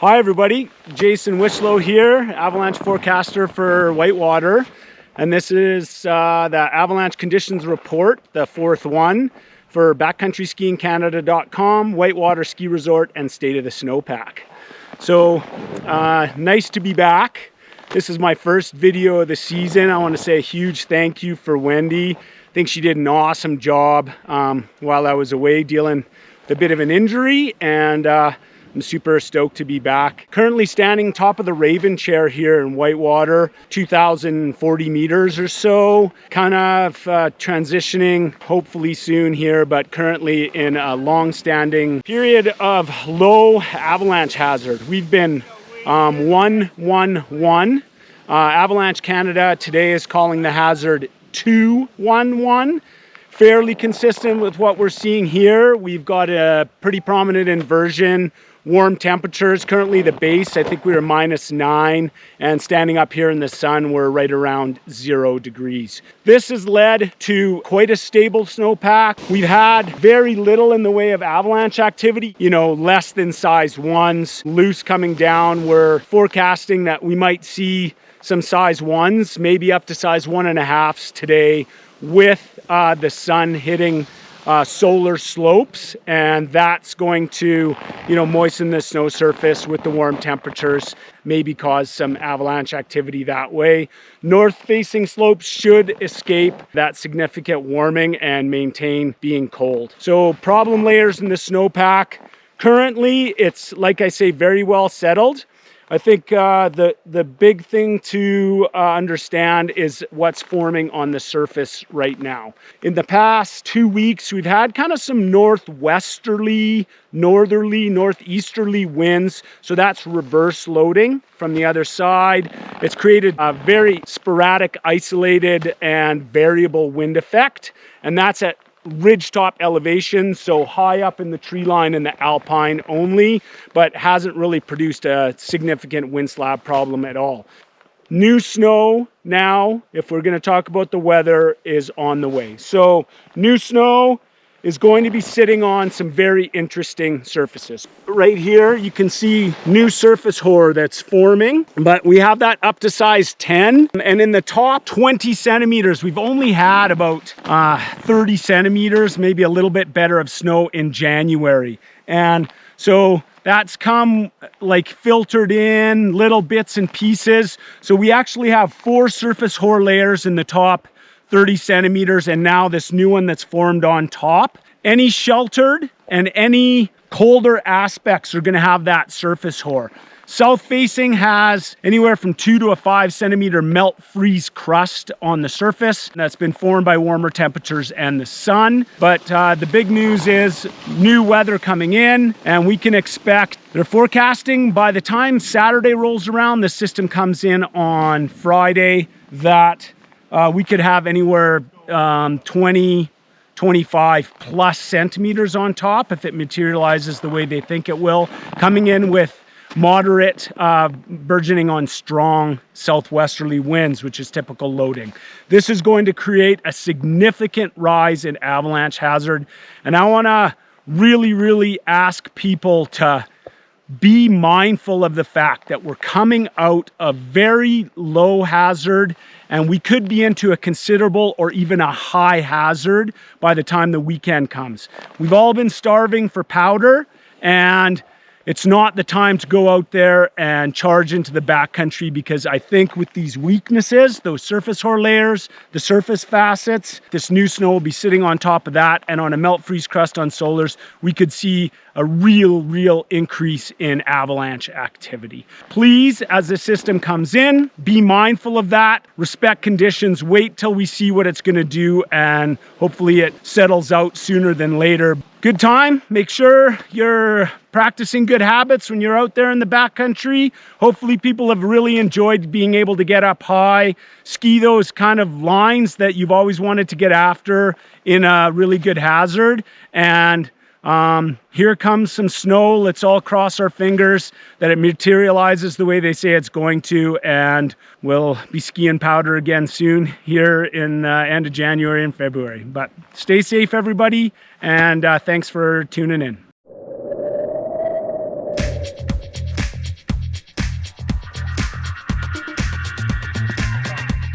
Hi everybody, Jason Wichlow here, Avalanche forecaster for Whitewater. And this is the Avalanche Conditions Report, the fourth one for backcountryskiingcanada.com, Whitewater Ski Resort, and State of the Snowpack. So nice to be back. This is my first video of the season. I want to say a huge thank you for Wendy. I think she did an awesome job while I was away dealing with a bit of an injury, and I'm super stoked to be back. Currently standing top of the Raven Chair here in Whitewater, 2,040 meters or so. Kind of transitioning hopefully soon here, but currently in a long-standing period of low avalanche hazard. We've been 1-1-1. Avalanche Canada today is calling the hazard 2-1-1. Fairly consistent with what we're seeing here. We've got a pretty prominent inversion. Warm temperatures. Currently the base, I think we were -9, and standing up here in the sun, we're right around 0 degrees. This has led to quite a stable snowpack. We've had very little in the way of avalanche activity, less than size 1s, loose coming down. We're forecasting that we might see some size 1s, maybe up to size 1.5s today, with the sun hitting solar slopes, and that's going to moisten the snow surface with the warm temperatures, maybe cause some avalanche activity that way. North facing slopes should escape that significant warming and maintain being cold. So problem layers in the snowpack, currently it's, like I say, very well settled. I think the big thing to understand is what's forming on the surface right now. In the past 2 weeks, we've had kind of some northwesterly, northeasterly winds. So that's reverse loading from the other side. It's created a very sporadic, isolated, and variable wind effect. And that's at ridgetop elevation, so high up in the tree line in the alpine only, but hasn't really produced a significant wind slab problem at all. New snow now, if we're going to talk about the weather, is on the way. So new snow is going to be sitting on some very interesting surfaces. Right here, you can see new surface hoar that's forming, but we have that up to size 10. And in the top 20 centimeters, we've only had about 30 centimeters, maybe a little bit better of snow in January. And so that's come like filtered in little bits and pieces. So we actually have 4 surface hoar layers in the top 30 centimeters, and now this new one that's formed on top. Any sheltered and any colder aspects are going to have that surface hoar. South facing has anywhere from 2 to a 5 centimeter melt freeze crust on the surface that's been formed by warmer temperatures and the sun. But the big news is new weather coming in, and we can expect, they're forecasting by the time Saturday rolls around, the system comes in on Friday, that we could have anywhere 20, 25 plus centimeters on top if it materializes the way they think it will, coming in with moderate, burgeoning on strong southwesterly winds, which is typical loading. This is going to create a significant rise in avalanche hazard. And I want to really ask people to be mindful of the fact that we're coming out of very low hazard, and we could be into a considerable or even a high hazard by the time the weekend comes. We've all been starving for powder, and it's not the time to go out there and charge into the backcountry, because I think with these weaknesses, those surface hoar layers, the surface facets, this new snow will be sitting on top of that, and on a melt freeze crust on solars, we could see a real increase in avalanche activity. Please, as the system comes in, be mindful of that, respect conditions, wait till we see what it's going to do, and hopefully it settles out sooner than later. Good time. Make sure you're practicing good habits when you're out there in the backcountry. Hopefully people have really enjoyed being able to get up high, ski those kind of lines that you've always wanted to get after in a really good hazard. And here comes some snow. Let's all cross our fingers that it materializes the way they say it's going to, and we'll be skiing powder again soon here in end of January and February. But stay safe, everybody, and thanks for tuning in.